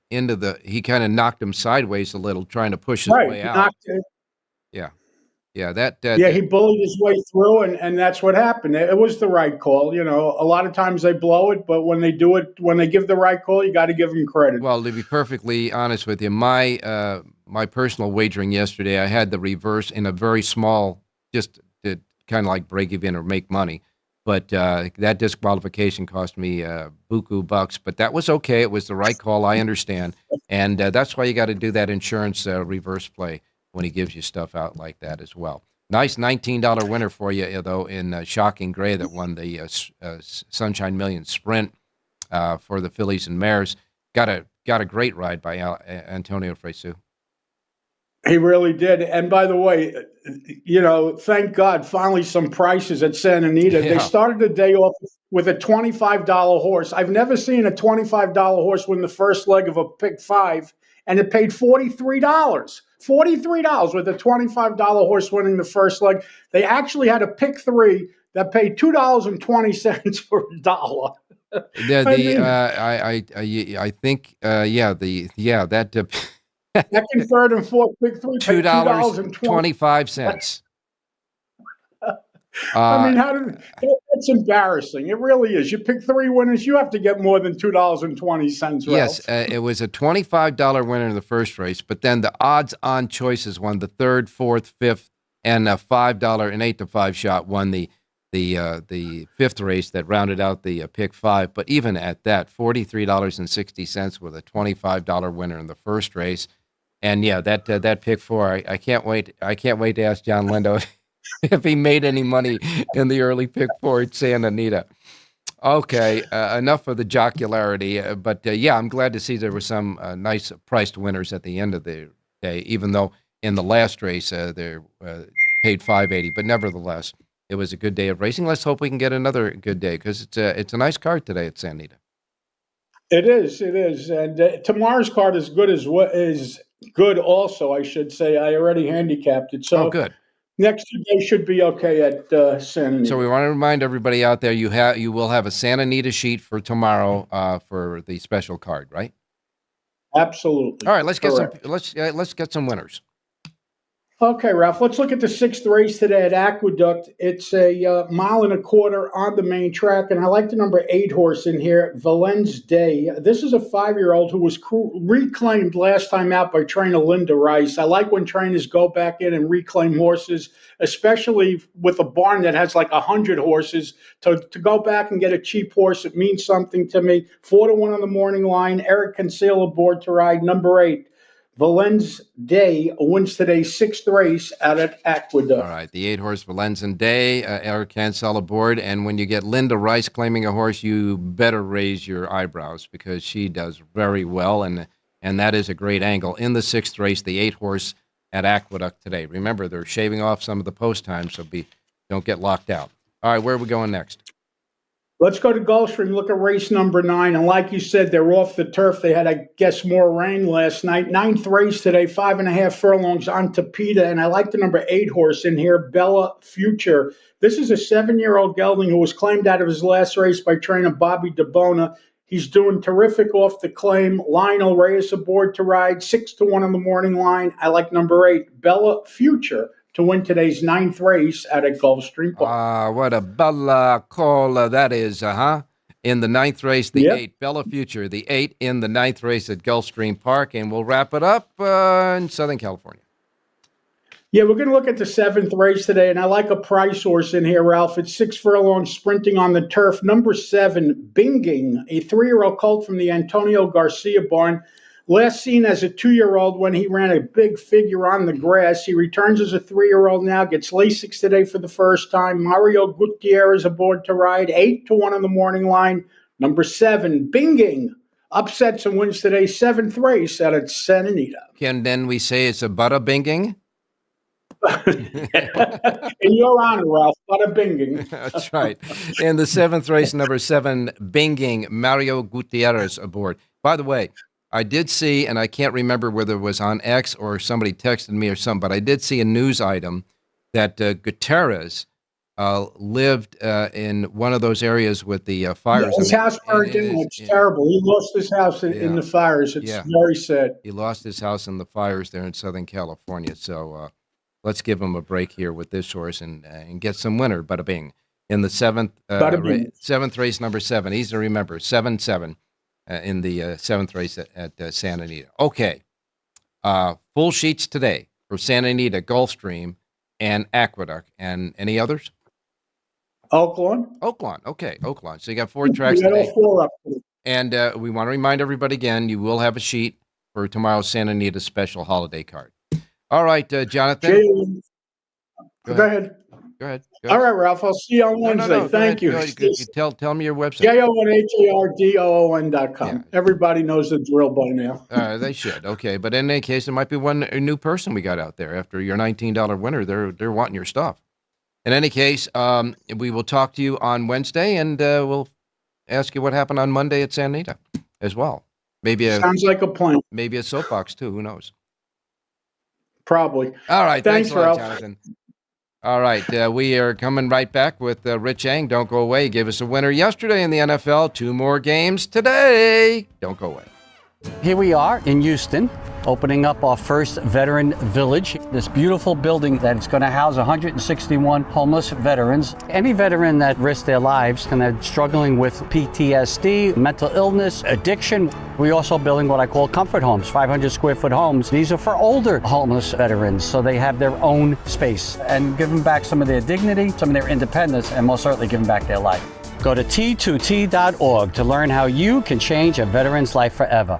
he kind of knocked him sideways a little, trying to push his way out. Yeah. Yeah, he bullied his way through, and that's what happened. It was the right call. A lot of times they blow it, but when they do it, when they give the right call, you got to give them credit. Well, to be perfectly honest with you, my personal wagering yesterday, I had the reverse in a very small, just to kind of like break even or make money. But that disqualification cost me buku bucks. But that was okay. It was the right call. I understand. And that's why you got to do that insurance reverse play when he gives you stuff out like that as well. Nice $19 winner for you, though, in Shocking Gray that won the Sunshine Million Sprint for the fillies and mares. Got a great ride by Antonio Fresu. He really did. And by the way, thank God, finally some prices at Santa Anita. Yeah. They started the day off with a $25 horse. I've never seen a $25 horse win the first leg of a pick 5, and it paid $43. $43 with a $25 horse winning the first leg. They actually had a pick 3 that paid $2.20 for a dollar. I think that. Second, third, and fourth pick 3 paid $2.25. That's embarrassing. It really is. You pick 3 winners, you have to get more than $2.20. Yes, it was a $25 winner in the first race, but then the odds-on choices won the third, fourth, fifth, and a $5 and 8-to-5 shot won the fifth race that rounded out the pick 5. But even at that, $43.60 with a $25 winner in the first race, and that pick 4. I can't wait. I can't wait to ask John Lindo if he made any money in the early pick 4 at Santa Anita. Okay, enough of the jocularity. But I'm glad to see there were some nice priced winners at the end of the day, even though in the last race they paid $5.80. But nevertheless, it was a good day of racing. Let's hope we can get another good day, because it's a nice card today at Santa Anita. It is, and tomorrow's card is good good. Also, I should say, I already handicapped it, so good. Next day should be okay at Santa Anita. So we want to remind everybody out there, you will have a Santa Anita sheet for tomorrow for the special card, right? Absolutely. All right, let's get some winners. Okay, Ralph, let's look at the 6th race today at Aqueduct. It's a mile and a quarter on the main track, and I like the number 8 horse in here, Valen's Day. This is a 5-year-old who was reclaimed last time out by trainer Linda Rice. I like when trainers go back in and reclaim horses, especially with a barn that has like 100 horses. To go back and get a cheap horse, it means something to me. 4-1 on the morning line. Eric Conceal aboard to ride number 8. Valen's Day wins today's 6th race out at Aqueduct. All right, the 8-horse Valen's Day, Eric Cancel aboard. And when you get Linda Rice claiming a horse, you better raise your eyebrows, because she does very well, and that is a great angle. In the 6th race, the 8-horse at Aqueduct today. Remember, they're shaving off some of the post times, so don't get locked out. All right, where are we going next? Let's go to Gulfstream, look at race number 9. And like you said, they're off the turf. They had, I guess, more rain last night. 9th race today, 5.5 furlongs on Tapeta. And I like the number 8 horse in here, Bella Future. This is a 7-year-old gelding who was claimed out of his last race by trainer Bobby DeBona. He's doing terrific off the claim. Lionel Reyes aboard to ride, 6-1 on the morning line. I like number 8, Bella Future, to win today's 9th race at a Gulfstream Park. What a bella call that is, huh? In the 9th race, the 8, Bella Future, the 8 in the 9th race at Gulfstream Park. And we'll wrap it up in Southern California. Yeah, we're going to look at the 7th race today, and I like a price horse in here, Ralph. It's 6 furlongs sprinting on the turf. Number 7, Binging, a 3-year-old colt from the Antonio Garcia barn. Last seen as a 2-year-old when he ran a big figure on the grass. He returns as a 3-year-old now, gets Lasix today for the first time. Mario Gutierrez aboard to ride, 8-1 on the morning line. Number 7, Binging, upsets and wins today's 7th race at Santa Anita. Can then we say it's a bada binging? In your honor, Ralph, bada binging. That's right. In the 7th race, number 7, Binging, Mario Gutierrez aboard. By the way, I did see, and I can't remember whether it was on X or somebody texted me or something, but I did see a news item that Gutierrez lived in one of those areas with the fires. His house burned in. It's terrible. He lost his house in the fires. It's very sad. He lost his house in the fires there in Southern California. So let's give him a break here with this horse and get some winner. Bada bing. In the 7th race, number 7. Easy to remember. 7-7. In the 7th race at Santa Anita. Okay. Full sheets today for Santa Anita, Gulfstream, and Aqueduct. And any others? Oaklawn. Okay, Oaklawn. So you got 4 tracks today. All 4 up. And we want to remind everybody again, you will have a sheet for tomorrow's Santa Anita special holiday card. All right, Jonathan. Go ahead. Go ahead. All right, Ralph. I'll see you on Wednesday. No, Thank you. Tell me your website. JONHARDOON.com. Yeah. Everybody knows the drill by now. They should. Okay, but in any case, there might be a new person we got out there after your $19 winner. They're wanting your stuff. In any case, we will talk to you on Wednesday, and we'll ask you what happened on Monday at Santa Anita as well. Sounds like a plan. Maybe a soapbox too. Who knows? Probably. All right. Thanks a lot, Ralph. Jonathan. All right, we are coming right back with Rich Eng. Don't go away. He gave us a winner yesterday in the NFL. 2 more games today. Don't go away. Here we are in Houston, opening up our first veteran village. This beautiful building that is going to house 161 homeless veterans. Any veteran that risks their lives and they're struggling with PTSD, mental illness, addiction. We're also building what I call comfort homes, 500 square foot homes. These are for older homeless veterans, so they have their own space and give them back some of their dignity, some of their independence, and most certainly give them back their life. Go to T2T.org to learn how you can change a veteran's life forever.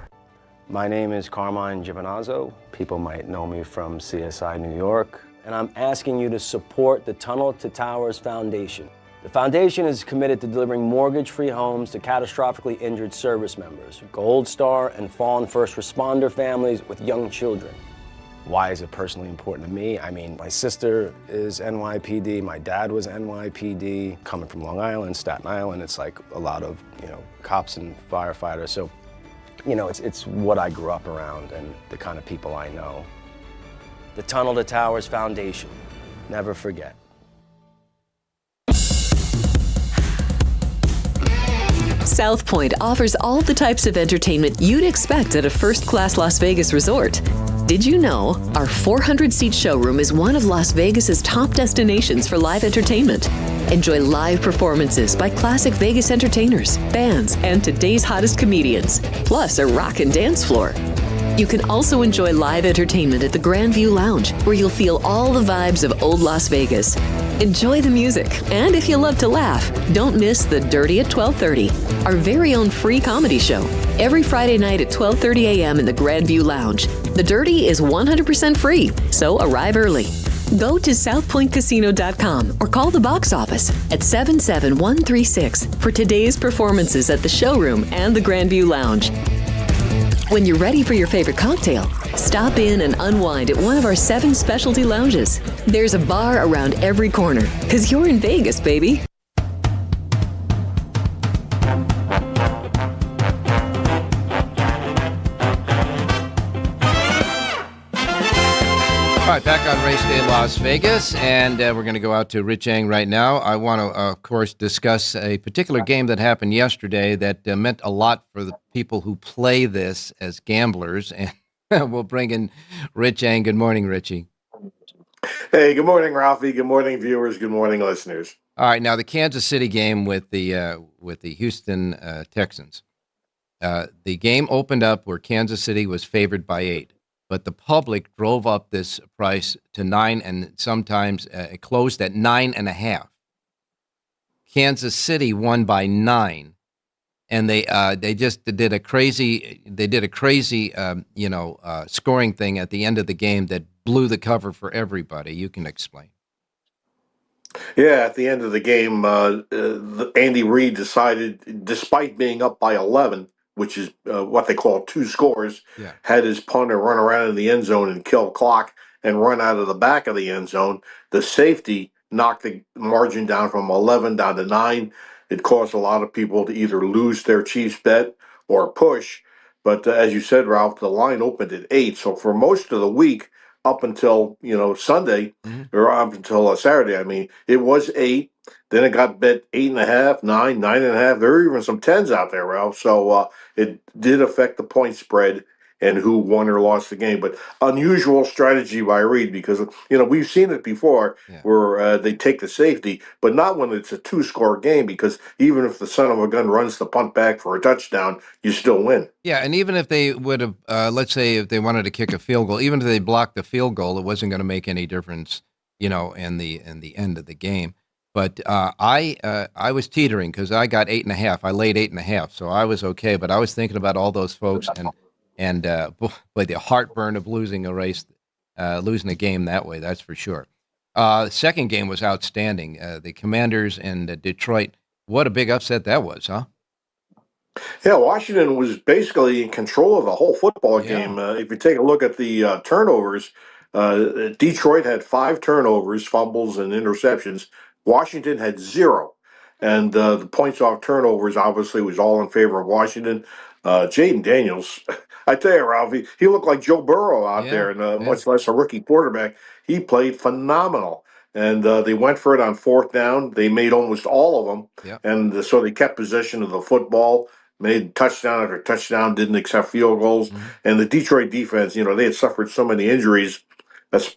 My name is Carmine Giovinazzo. People might know me from CSI New York. And I'm asking you to support the Tunnel to Towers Foundation. The foundation is committed to delivering mortgage-free homes to catastrophically injured service members, Gold Star and fallen first responder families with young children. Why is it personally important to me? I mean, my sister is NYPD, my dad was NYPD. Coming from Long Island, Staten Island, it's like a lot of, cops and firefighters. So, it's what I grew up around and the kind of people I know. The Tunnel to Towers Foundation. Never forget. South Point offers all the types of entertainment you'd expect at a first-class Las Vegas resort. Did you know our 400-seat showroom is one of Las Vegas's top destinations for live entertainment? Enjoy live performances by classic Vegas entertainers, bands, and today's hottest comedians, plus a rock and dance floor. You can also enjoy live entertainment at the Grand View Lounge, where you'll feel all the vibes of old Las Vegas. Enjoy the music, and if you love to laugh, don't miss The Dirty at 12:30, our very own free comedy show, every Friday night at 12:30 a.m. in the Grand View Lounge. The Dirty is 100% free, so arrive early. Go to southpointcasino.com or call the box office at 77136 for today's performances at the showroom and the Grand View Lounge. When you're ready for your favorite cocktail, stop in and unwind at one of our 7 specialty lounges. There's a bar around every corner, because you're in Vegas, baby. right, back on Race Day Las Vegas, and we're going to go out to Rich Eng right now. I want to, of course, discuss a particular game that happened yesterday that meant a lot for the people who play this as gamblers, and we'll bring in Rich Eng. Good morning, Richie. Hey, good morning, Ralphie. Good morning, viewers. Good morning, listeners. All right, now the Kansas City game with the Houston Texans. The game opened up where Kansas City was favored by 8. But the public drove up this price to 9, and sometimes it closed at 9.5. Kansas City won by 9, and they just did a crazy scoring thing at the end of the game that blew the cover for everybody. You can explain. Yeah, at the end of the game, Andy Reid decided, despite being up by 11, which is what they call 2 scores, had his punter run around in the end zone and kill clock and run out of the back of the end zone. The safety knocked the margin down from 11 down to 9. It caused a lot of people to either lose their Chiefs bet or push. But as you said, Ralph, the line opened at 8. So for most of the week, up until Sunday, or up until Saturday, I mean, it was 8. Then it got bet 8.5, 9, 9.5. There are even some 10s out there, Ralph. So it did affect the point spread and who won or lost the game. But unusual strategy by Reid, because we've seen it before where they take the safety, but not when it's a 2-score game, because even if the son of a gun runs the punt back for a touchdown, you still win. Yeah, and even if they would have, let's say if they wanted to kick a field goal, even if they blocked the field goal, it wasn't going to make any difference, in the end of the game. But I was teetering because I got 8.5. I laid 8.5, so I was okay. But I was thinking about all those folks and boy, the heartburn of losing a race, losing a game that way. That's for sure. The second game was outstanding. The Commanders and Detroit. What a big upset that was, huh? Yeah, Washington was basically in control of the whole football game. If you take a look at the turnovers, Detroit had 5 turnovers, fumbles, and interceptions. Washington had 0. And the points off turnovers obviously was all in favor of Washington. Jaden Daniels, I tell you, Ralph, he looked like Joe Burrow out there, and much less a rookie quarterback. He played phenomenal. And they went for it on 4th down. They made almost all of them. And so they kept possession of the football, made touchdown after touchdown, didn't accept field goals. And the Detroit defense, they had suffered so many injuries.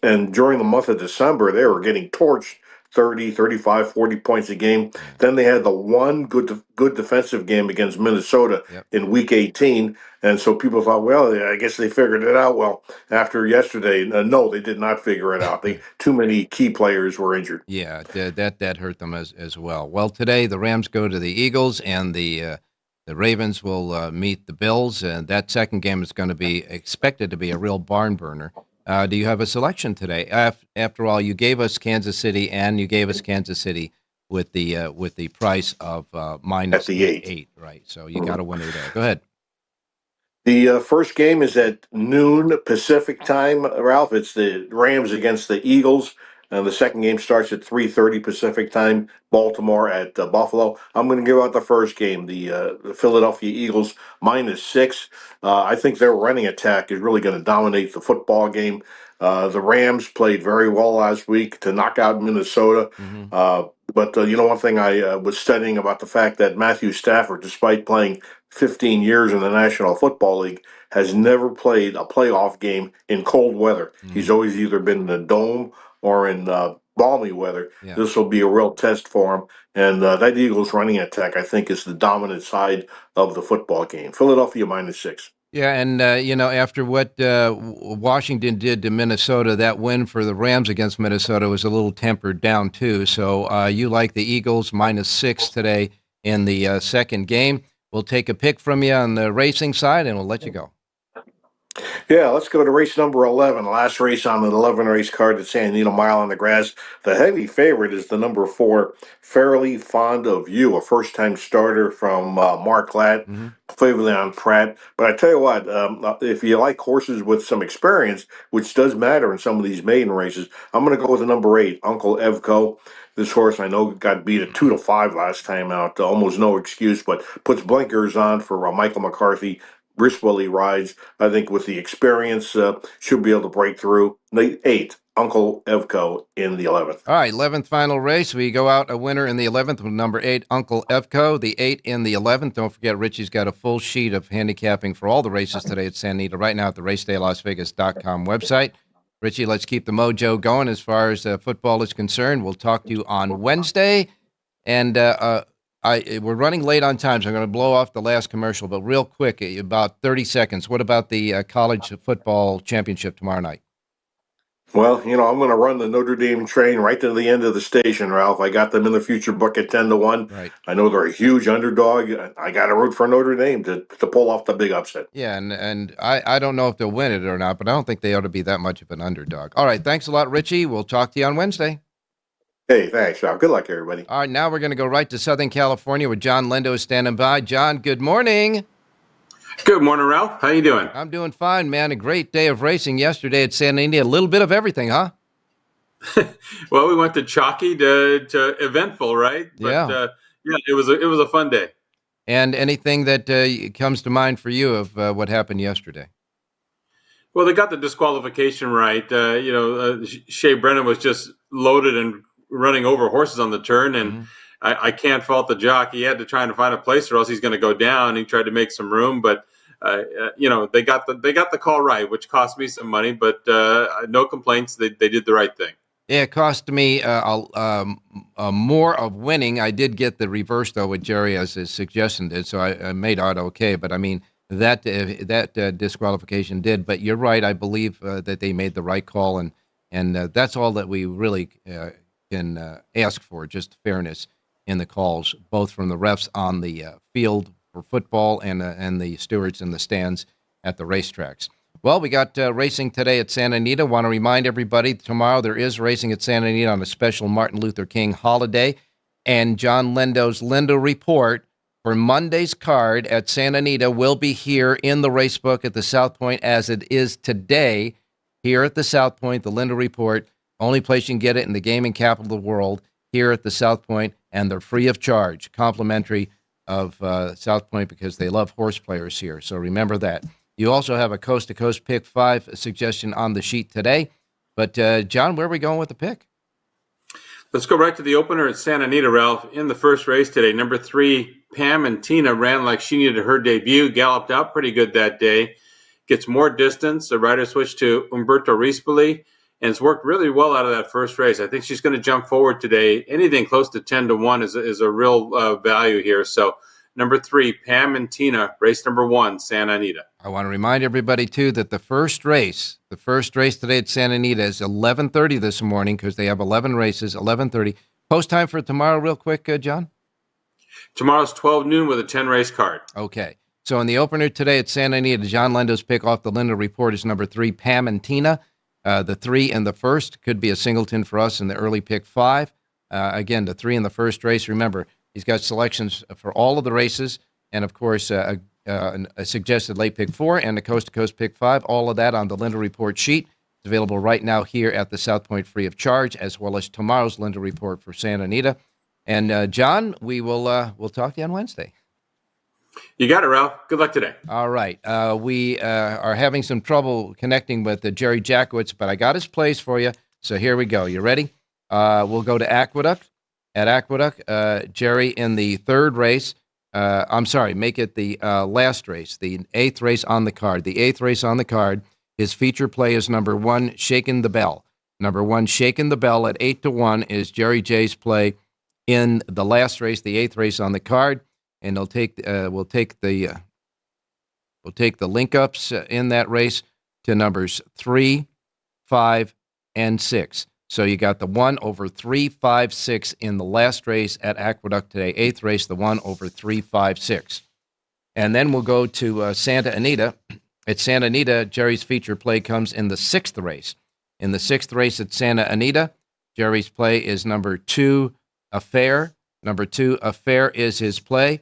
And during the month of December, they were getting torched 30, 35, 40 points a game. Then they had the one good defensive game against Minnesota in Week 18. And so people thought, well, I guess they figured it out. Well, after yesterday, no, they did not figure it out. Too many key players were injured. Yeah, that hurt them as well. Well, today the Rams go to the Eagles, and the Ravens will meet the Bills. And that second game is going to be expected to be a real barn burner. Do you have a selection today? After all, you gave us Kansas City, and you gave us Kansas City with the price of minus at the 8, right? So you got a winner there. Go ahead. The first game is at noon Pacific time, Ralph. It's the Rams against the Eagles. The second game starts at 3:30 Pacific time, Baltimore at Buffalo. I'm going to give out the first game, the Philadelphia Eagles minus 6. I think their running attack is really going to dominate the football game. The Rams played very well last week to knock out Minnesota. But one thing I was studying about the fact that Matthew Stafford, despite playing 15 years in the National Football League, has never played a playoff game in cold weather. He's always either been in the dome or in balmy weather. This will be a real test for him. And that Eagles running attack, I think, is the dominant side of the football game. Philadelphia minus 6. Yeah, and, after what Washington did to Minnesota, that win for the Rams against Minnesota was a little tempered down, too. So you like the Eagles minus 6 today in the second game. We'll take a pick from you on the racing side, and we'll let you go. Yeah, let's go to race number 11, the last race on the 11-race card at San Antonio Mile on the Grass. The heavy favorite is the number 4, Fairly Fond of You, a first-time starter from Mark Ladd, favorably on Pratt. But I tell you what, if you like horses with some experience, which does matter in some of these maiden races, I'm going to go with the number 8, Uncle Evco. This horse, I know, got beat at 2-5 last time out. Almost no excuse, but puts blinkers on for Michael McCarthy. Bristwell he rides. I think with the experience, should be able to break through. 8, Uncle Evco in the 11th. All right, 11th final race. We go out a winner in the 11th with number 8, Uncle Evco. The 8 in the 11th. Don't forget, Richie's got a full sheet of handicapping for all the races today at Santa Anita right now at the racedaylasvegas.com website. Richie, let's keep the mojo going as far as football is concerned. We'll talk to you on Wednesday. And we're running late on time, so I'm going to blow off the last commercial. But real quick, about 30 seconds, what about the college football championship tomorrow night? Well, I'm going to run the Notre Dame train right to the end of the station, Ralph. I got them in the future book at 10-1. Right. I know they're a huge underdog. I got to root for Notre Dame to pull off the big upset. Yeah, and I don't know if they'll win it or not, but I don't think they ought to be that much of an underdog. All right, thanks a lot, Richie. We'll talk to you on Wednesday. Hey, thanks, Ralph. Good luck, everybody. All right, now we're going to go right to Southern California where John Lindo is standing by. John, good morning. Good morning, Ralph. How you doing? I'm doing fine, man. A great day of racing yesterday at Santa Anita. A little bit of everything, huh? Well, we went to chalky to eventful, right? Yeah. But it was a fun day. And anything that comes to mind for you of what happened yesterday? Well, they got the disqualification right. Shea Brennan was just loaded and running over horses on the turn, and I can't fault the jockey. He had to try and find a place, or else he's going to go down. He tried to make some room, but they got the call right, which cost me some money, but no complaints. They did the right thing. Yeah, it cost me more of winning. I did get the reverse, though, with Jerry as his suggestion did, so I made out okay. But, I mean, that disqualification did. But you're right. I believe that they made the right call, and that's all that we really can ask for, just fairness in the calls, both from the refs on the field for football and the stewards in the stands at the racetracks. Well, we got racing today at Santa Anita. Want to remind everybody, tomorrow there is racing at Santa Anita on a special Martin Luther King holiday. And John Lindo's Lindo Report for Monday's card at Santa Anita will be here in the racebook at the South Point as it is today. Here at the South Point, the Lindo Report, only place you can get it in the gaming capital of the world, here at the South Point, and they're free of charge, complimentary of South Point because they love horse players here. So remember that. You also have a coast-to-coast pick 5 suggestion on the sheet today. But, John, where are we going with the pick? Let's go right to the opener at Santa Anita, Ralph. In the first race today, number 3, Pam and Tina ran like she needed her debut, galloped out pretty good that day, gets more distance. The rider switched to Umberto Rispoli, and it's worked really well out of that first race. I think she's going to jump forward today. Anything close to 10-1 is a real value here. So, number 3, Pam and Tina, race number 1, Santa Anita. I want to remind everybody, too, that the first race today at Santa Anita is 11:30 this morning because they have 11 races, 11:30. Post time for tomorrow real quick, John? Tomorrow's 12 noon with a 10-race card. Okay. So in the opener today at Santa Anita, John Lindo's pick off the Lindo Report is number 3, Pam and Tina. The 3 in the first could be a singleton for us in the early pick 5. Again, the 3 in the first race. Remember, he's got selections for all of the races, and of course, a suggested late pick 4 and a coast-to-coast pick 5. All of that on the Lindo Report sheet. It's available right now here at the South Point free of charge, as well as tomorrow's Lindo Report for Santa Anita. And John, we'll talk to you on Wednesday. You got it, Ralph. Good luck today. All right. We are having some trouble connecting with Jerry Jackowitz, but I got his plays for you. So here we go. You ready? We'll go to Aqueduct. At Aqueduct, Jerry in the third race. Make it the last race, the 8th race on the card. The 8th race on the card, his feature play is number 1, Shakin' the Bell. Number 1, Shakin' the Bell at 8-1 is Jerry J's play in the last race, the 8th race on the card. And we'll take the link ups in that race to numbers 3, 5, and 6. So you got the 1 over 3, 5, 6 in the last race at Aqueduct today. 8th race, the 1 over 3, 5, 6. And then we'll go to Santa Anita. At Santa Anita, Jerry's feature play comes in the 6th race. In the 6th race at Santa Anita, Jerry's play is number 2, Affair. Number 2, Affair is his play.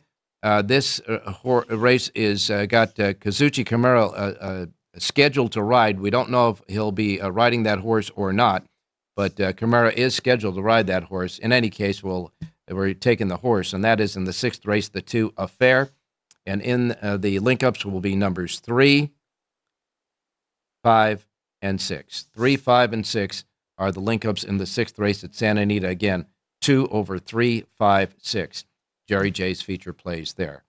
This race is got Kazuchi Kimura scheduled to ride. We don't know if he'll be riding that horse or not, but Kimura is scheduled to ride that horse. In any case, we're taking the horse, and that is in the 6th race, the 2, Affair. And in the link-ups will be numbers 3, 5, and 6. 3, 5, and 6 are the link-ups in the 6th race at Santa Anita. Again, 2 over 3, 5, 6. Jerry J's feature plays there.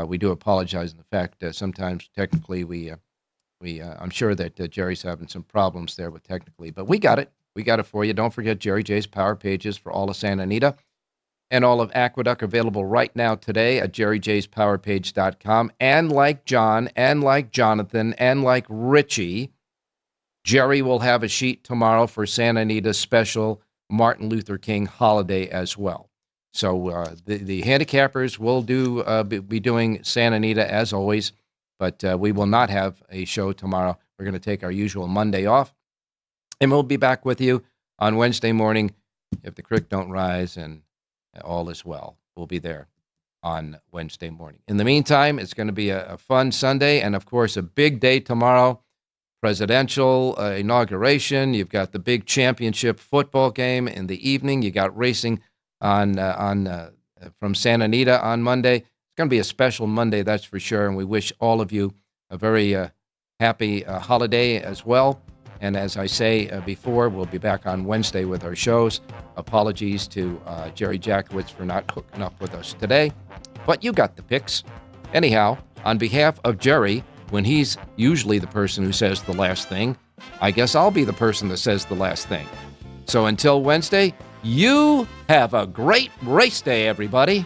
We do apologize in the fact that sometimes technically I'm sure that Jerry's having some problems there with technically, but we got it. We got it for you. Don't forget Jerry J's Power Pages for all of Santa Anita and all of Aqueduct available right now today at jerryjspowerpage.com. And like John and like Jonathan and like Richie, Jerry will have a sheet tomorrow for Santa Anita's special Martin Luther King holiday as well. So the handicappers will be doing Santa Anita as always, but we will not have a show tomorrow. We're going to take our usual Monday off, and we'll be back with you on Wednesday morning if the creek don't rise and all is well. We'll be there on Wednesday morning. In the meantime, it's going to be a fun Sunday and, of course, a big day tomorrow. Presidential inauguration. You've got the big championship football game in the evening. You got racing from Santa Anita on Monday. It's going to be a special Monday, that's for sure, and we wish all of you a very happy holiday as well. And as I say before, we'll be back on Wednesday with our shows. Apologies to Jerry Jackowitz for not hooking up with us today, but you got the picks. Anyhow, on behalf of Jerry, when he's usually the person who says the last thing, I guess I'll be the person that says the last thing. So until Wednesday, you have a great race day, everybody.